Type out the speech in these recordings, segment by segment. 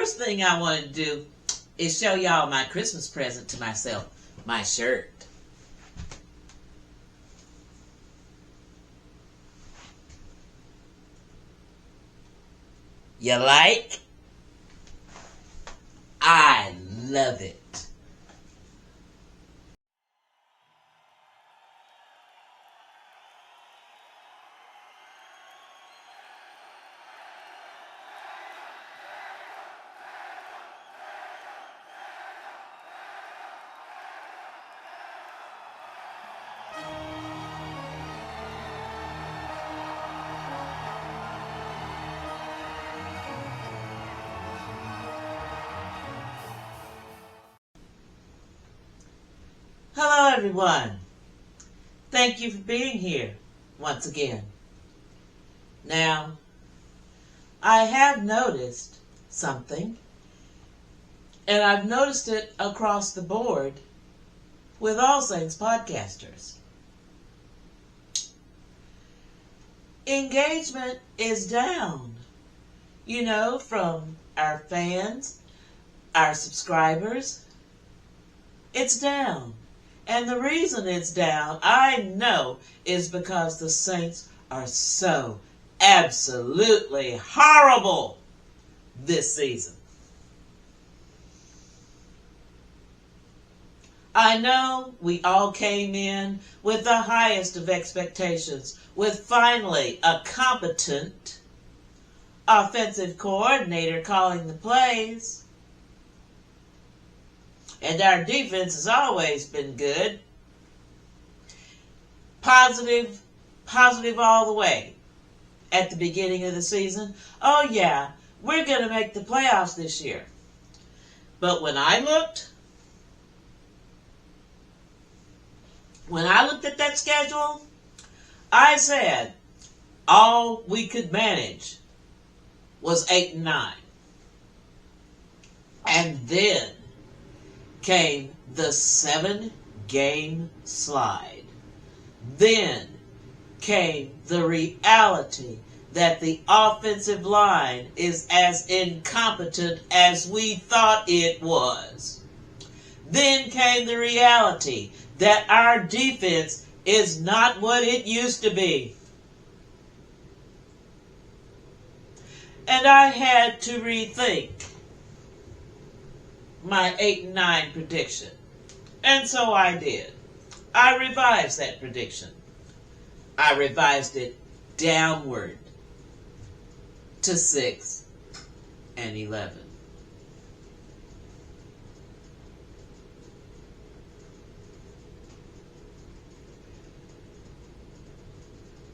first thing I want to do is show y'all my Christmas present to myself, my shirt. You like? I love it. Hello everyone. Thank you for being here once again. Now, I have noticed something, and I've noticed it across the board with All Saints podcasters. Engagement is down, from our fans, our subscribers. It's down. And the reason it's down, I know, is because the Saints are so absolutely horrible this season. I know we all came in with the highest of expectations, with finally a competent offensive coordinator calling the plays. And our defense has always been good. Positive all the way at the beginning of the season. Oh yeah, we're going to make the playoffs this year. But when I looked at that schedule, I said all we could manage was 8-9. And then came the 7-game slide. Then came the reality that the offensive line is as incompetent as we thought it was. Then came the reality that our defense is not what it used to be. And I had to rethink my 8-9 prediction. And so I did. I revised that prediction. I revised it downward to 6-11.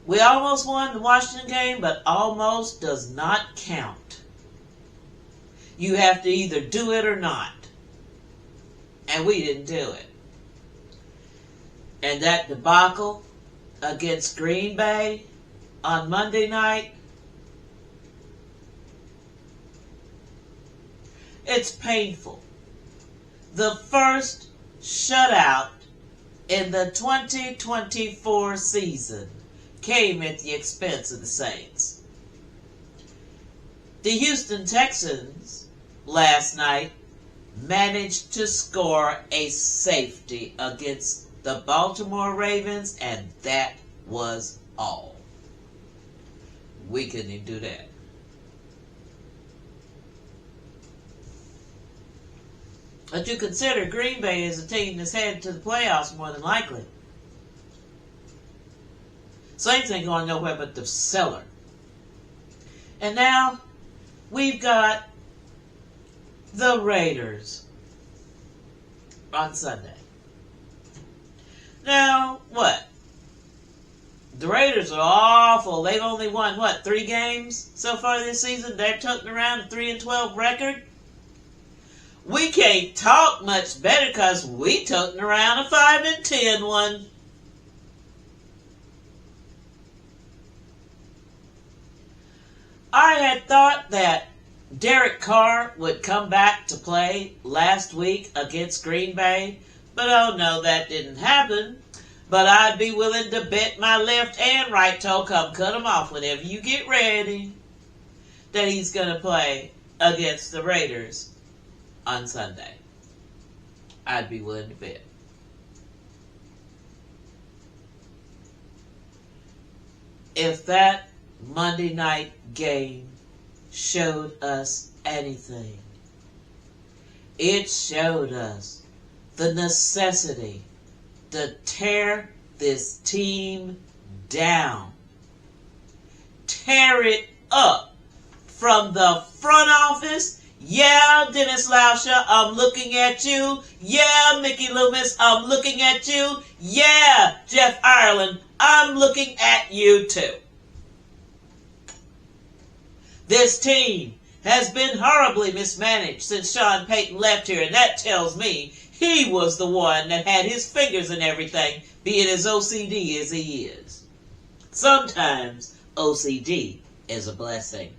We almost won the Washington game, but almost does not count. You have to either do it or not. And we didn't do it. And that debacle against Green Bay on Monday night, it's painful. The first shutout in the 2024 season came at the expense of the Saints. The Houston Texans last night managed to score a safety against the Baltimore Ravens, and that was all. We couldn't even do that. But you consider Green Bay is a team that's headed to the playoffs more than likely. Saints ain't going nowhere but the cellar. And now we've got the Raiders on Sunday. Now, what? The Raiders are awful. They've only won, 3 games so far this season? They're toting around a 3-12 record. We can't talk much better because we toting around a 5-10 one. I had thought that Derek Carr would come back to play last week against Green Bay, but oh no, that didn't happen. But I'd be willing to bet my left and right toe, come cut him off whenever you get ready, that he's going to play against the Raiders on Sunday. I'd be willing to bet. If that Monday night game showed us anything, it showed us the necessity to tear this team down. Tear it up from the front office. Yeah, Dennis Lauscher, I'm looking at you. Yeah, Mickey Loomis, I'm looking at you. Yeah, Jeff Ireland, I'm looking at you too. This team has been horribly mismanaged since Sean Payton left here, and that tells me he was the one that had his fingers in everything, being as OCD as he is. Sometimes OCD is a blessing.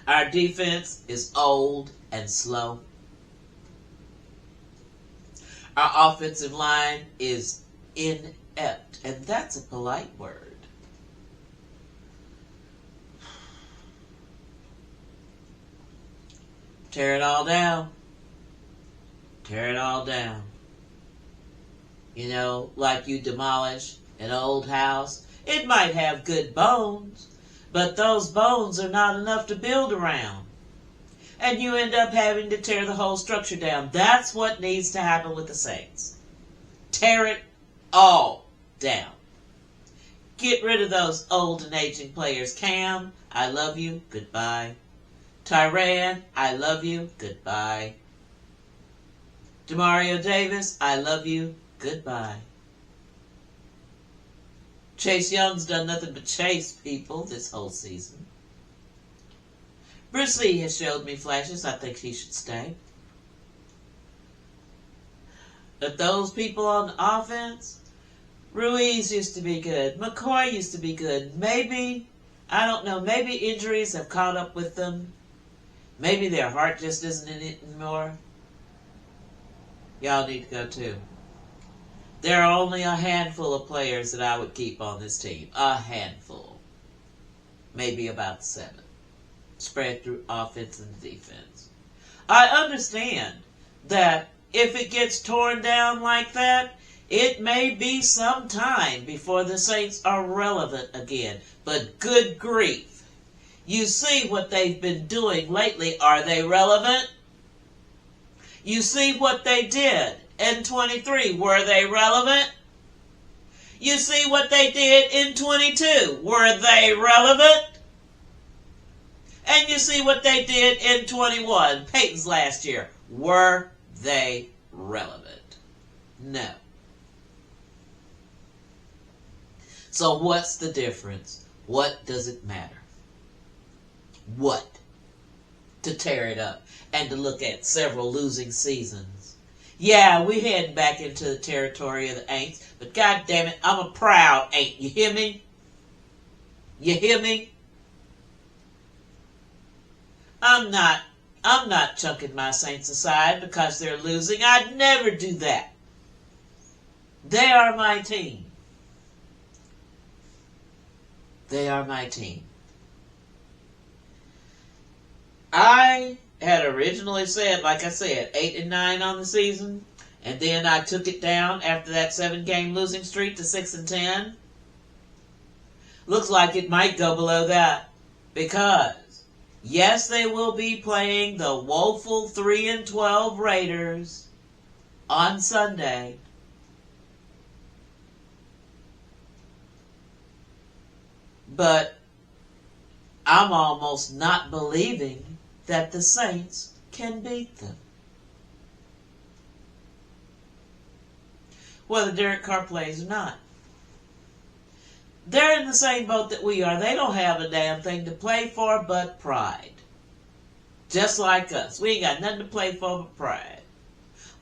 Our defense is old and slow. Our offensive line is inept, and that's a polite word. Tear it all down. Tear it all down. You know, like you demolish an old house. It might have good bones, but those bones are not enough to build around. And you end up having to tear the whole structure down. That's what needs to happen with the Saints. Tear it all down. Get rid of those old and aging players. Cam, I love you. Goodbye. Tyran, I love you. Goodbye. Demario Davis, I love you. Goodbye. Chase Young's done nothing but chase people this whole season. Bruce Lee has showed me flashes. I think he should stay. But those people on offense, Ruiz used to be good. McCoy used to be good. Maybe, I don't know, maybe injuries have caught up with them. Maybe their heart just isn't in it anymore. Y'all need to go too. There are only a handful of players that I would keep on this team. A handful. Maybe about 7. Spread through offense and defense. I understand that if it gets torn down like that, it may be some time before the Saints are relevant again. But good grief. You see what they've been doing lately. Are they relevant? You see what they did in 23. Were they relevant? You see what they did in 22. Were they relevant? And you see what they did in 21. Peyton's last year. Were they relevant? No. So what's the difference? What does it matter? What? To tear it up and to look at several losing seasons. Yeah, we heading back into the territory of the Aints, but God damn it, I'm a proud Ain't. You hear me? You hear me? I'm not chunking my Saints aside because they're losing. I'd never do that. They are my team. They are my team. I had originally said, like I said, 8-9 on the season, and then I took it down after that 7-game losing streak to 6-10. Looks like it might go below that because, yes, they will be playing the woeful 3-12 Raiders on Sunday. But I'm almost not believing that the Saints can beat them. Whether Derek Carr plays or not. They're in the same boat that we are. They don't have a damn thing to play for but pride. Just like us. We ain't got nothing to play for but pride.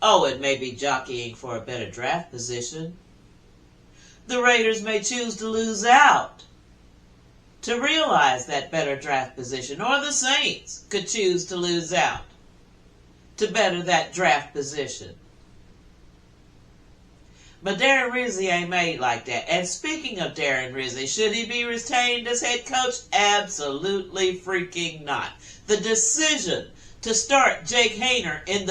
Oh, it may be jockeying for a better draft position. The Raiders may choose to lose out to realize that better draft position, or the Saints could choose to lose out to better that draft position. But Darren Rizzi ain't made like that. And speaking of Darren Rizzi, should he be retained as head coach? Absolutely freaking not. The decision to start Jake Haener in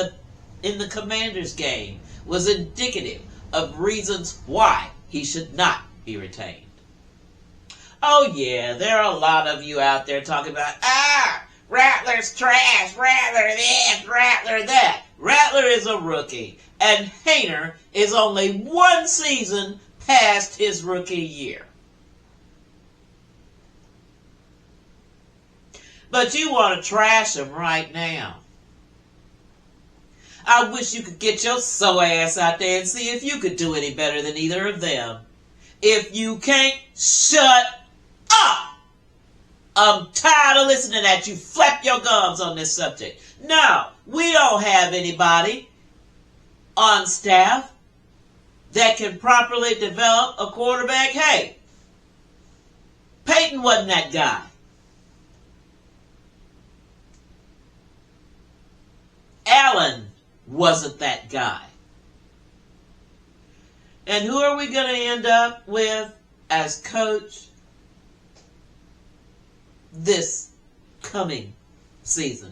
the Commanders game was indicative of reasons why he should not be retained. Oh yeah, there are a lot of you out there talking about, Rattler's trash, Rattler this, Rattler that. Rattler is a rookie, and Haener is only one season past his rookie year. But you want to trash him right now. I wish you could get your so ass out there and see if you could do any better than either of them. If you can't, shut up! I'm tired of listening at you flap your gums on this subject. No, we don't have anybody on staff that can properly develop a quarterback. Hey, Peyton wasn't that guy. Allen wasn't that guy. And who are we going to end up with as coach this coming season?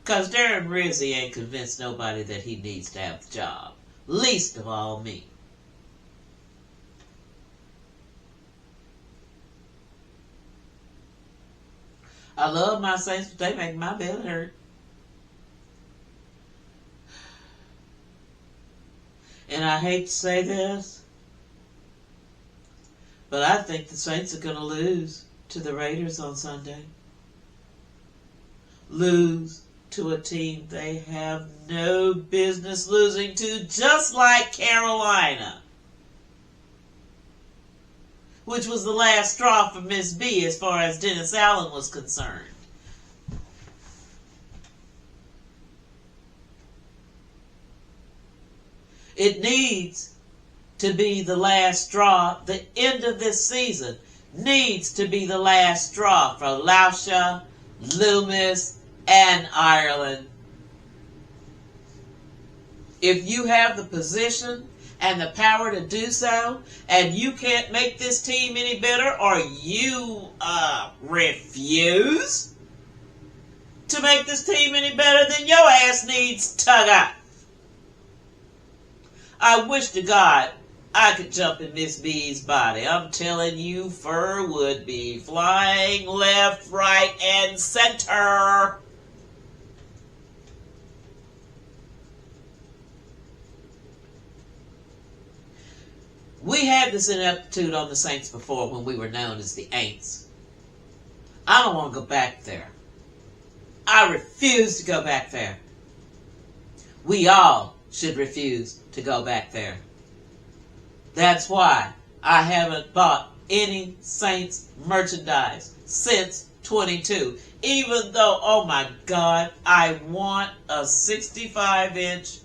Because Darren Rizzi ain't convinced nobody that he needs to have the job. Least of all me. I love my Saints, but they make my belly hurt. And I hate to say this, but I think the Saints are going to lose to the Raiders on Sunday. Lose to a team they have no business losing to, just like Carolina, which was the last straw for Miss B as far as Dennis Allen was concerned. It needs to be the last straw. The end of this season needs to be the last straw for Lauscha, Loomis, and Ireland. If you have the position and the power to do so, and you can't make this team any better, or you refuse to make this team any better, then your ass needs tug out. I wish to God I could jump in Miss B's body. I'm telling you, fur would be flying left, right, and center. We had this ineptitude on the Saints before when we were known as the Aints. I don't want to go back there. I refuse to go back there. We all should refuse to go back there. That's why I haven't bought any Saints merchandise since 22. Even though, oh my God, I want a 65-inch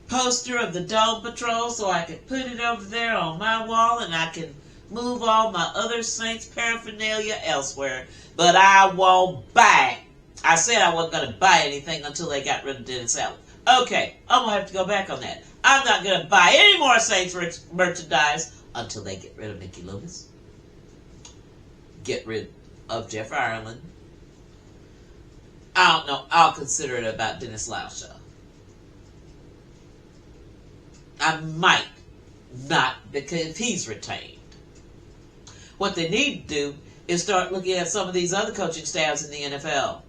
poster of the Dome Patrol so I can put it over there on my wall and I can move all my other Saints paraphernalia elsewhere. But I won't buy it. I said I wasn't going to buy anything until they got rid of Dennis Allen. Okay, I'm going to have to go back on that. I'm not going to buy any more Saints merchandise until they get rid of Mickey Loomis. Get rid of Jeff Ireland. I don't know. I'll consider it about Dennis Lauscha. I might not, because if he's retained. What they need to do is start looking at some of these other coaching staffs in the NFL.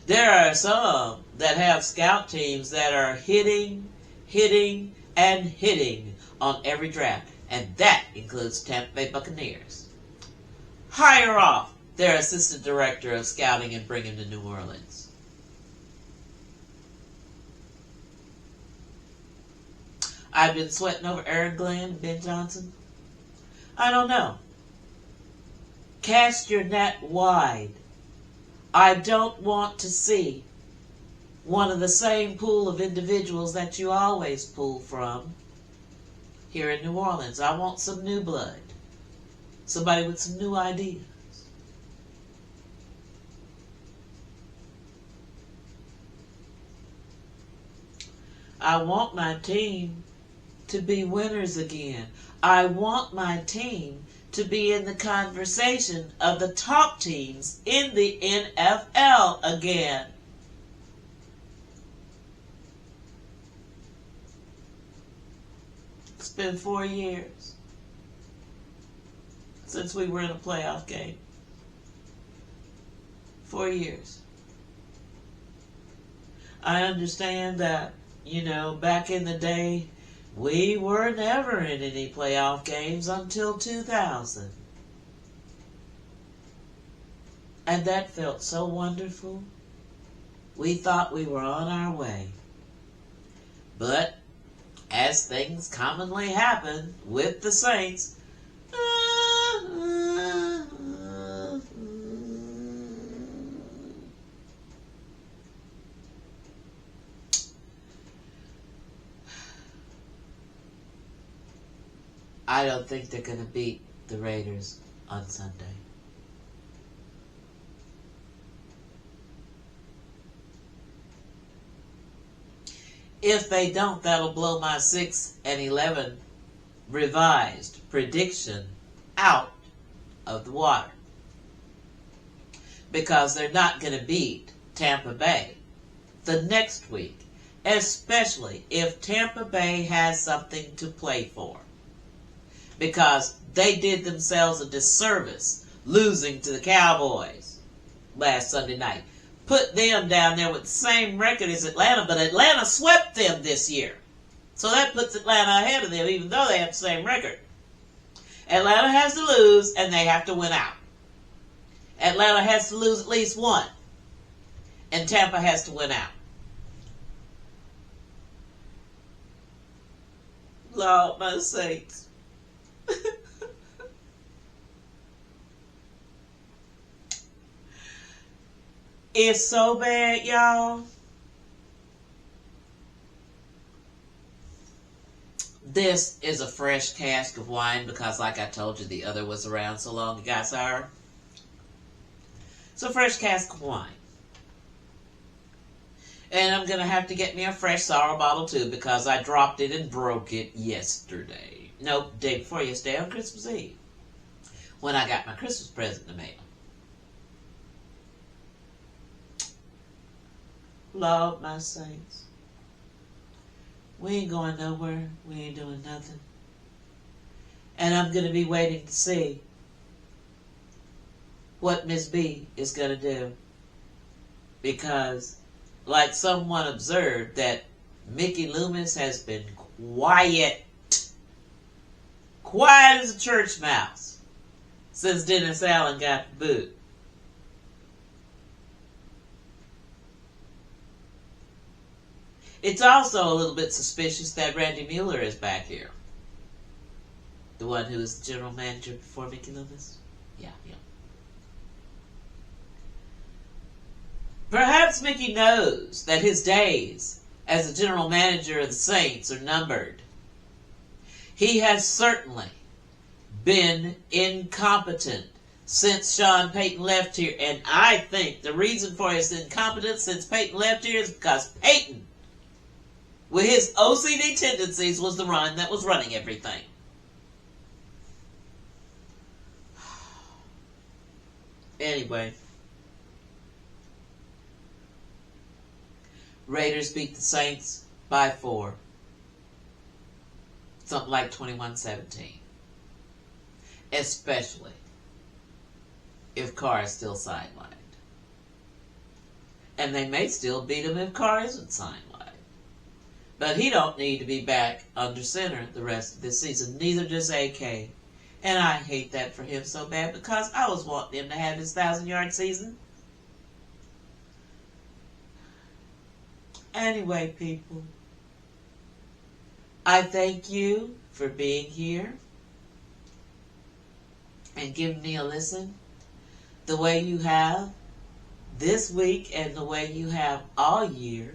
There are some that have scout teams that are hitting, and hitting on every draft. And that includes Tampa Bay Buccaneers. Hire off their assistant director of scouting and bring him to New Orleans. I've been sweating over Aaron Glenn and Ben Johnson. I don't know. Cast your net wide. I don't want to see one of the same pool of individuals that you always pull from here in New Orleans. I want some new blood. Somebody with some new ideas. I want my team to be winners again. I want my team to be in the conversation of the top teams in the NFL again. It's been 4 years since we were in a playoff game. 4 years. I understand that, back in the day, we were never in any playoff games until 2000. And that felt so wonderful. We thought we were on our way. But, as things commonly happen with the Saints, I don't think they're going to beat the Raiders on Sunday. If they don't, that'll blow my 6-11 revised prediction out of the water. Because they're not going to beat Tampa Bay the next week, especially if Tampa Bay has something to play for. Because they did themselves a disservice losing to the Cowboys last Sunday night. Put them down there with the same record as Atlanta, but Atlanta swept them this year. So that puts Atlanta ahead of them, even though they have the same record. Atlanta has to lose, and they have to win out. Atlanta has to lose at least one, and Tampa has to win out. Lord, my sakes. It's so bad, y'all. This is a fresh cask of wine because, like I told you, the other was around so long it got sour. It's a fresh cask of wine. And I'm going to have to get me a fresh sour bottle too because I dropped it and broke it yesterday. Nope, day before yesterday on Christmas Eve. When I got my Christmas present in the mail. Lord, my saints. We ain't going nowhere. We ain't doing nothing. And I'm going to be waiting to see what Miss B is going to do. Because, like someone observed, that Mickey Loomis has been quiet as a church mouse since Dennis Allen got the boot. It's also a little bit suspicious that Randy Mueller is back here. The one who was the general manager before Mickey Loomis. Yeah. Perhaps Mickey knows that his days as the general manager of the Saints are numbered. He has certainly been incompetent since Sean Payton left here. And I think the reason for his incompetence since Payton left here is because Payton, with his OCD tendencies, was the one that was running everything. Anyway. Raiders beat the Saints by 4. Something like 21-17. Especially if Carr is still sidelined. And they may still beat him if Carr isn't sidelined. But he don't need to be back under center the rest of this season. Neither does AK. And I hate that for him so bad because I was wanting him to have his 1,000-yard season. Anyway, people, I thank you for being here and giving me a listen the way you have this week and the way you have all year.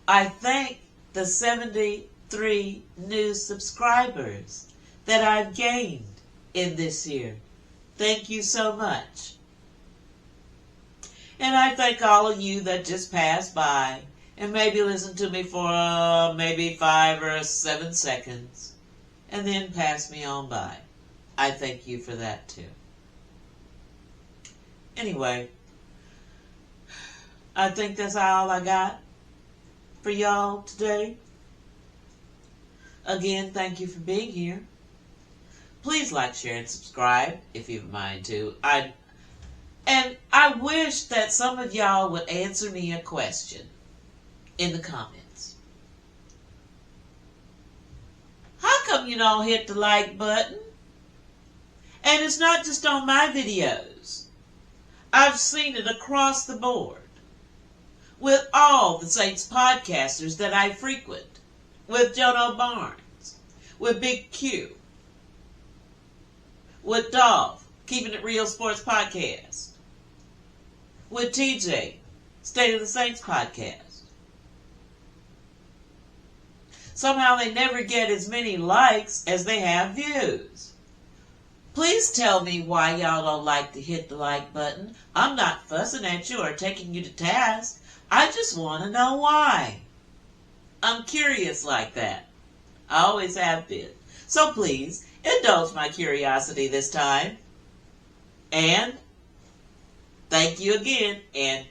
I thank the 73 new subscribers that I've gained in this year. Thank you so much. And I thank all of you that just passed by and maybe listen to me for maybe 5 or 7 seconds, and then pass me on by. I thank you for that too. Anyway, I think that's all I got for y'all today. Again, thank you for being here. Please like, share, and subscribe if you mind to. And I wish that some of y'all would answer me a question in the comments. How come you don't hit the like button? And it's not just on my videos. I've seen it across the board with all the Saints podcasters that I frequent, with Jono Barnes, with Big Q, with Dolph, Keeping It Real Sports Podcast, with TJ, State of the Saints Podcast. Somehow they never get as many likes as they have views. Please tell me why y'all don't like to hit the like button. I'm not fussing at you or taking you to task. I just want to know why. I'm curious like that. I always have been. So please, indulge my curiosity this time. And thank you again. And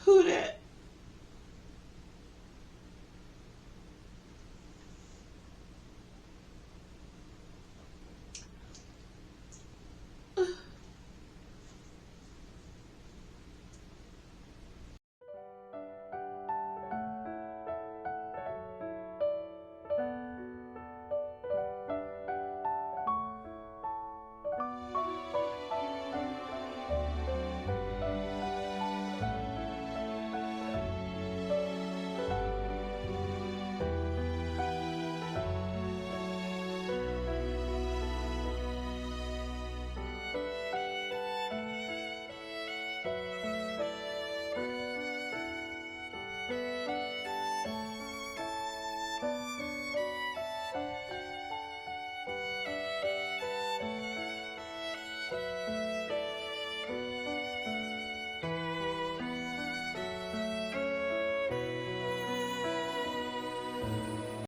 who that?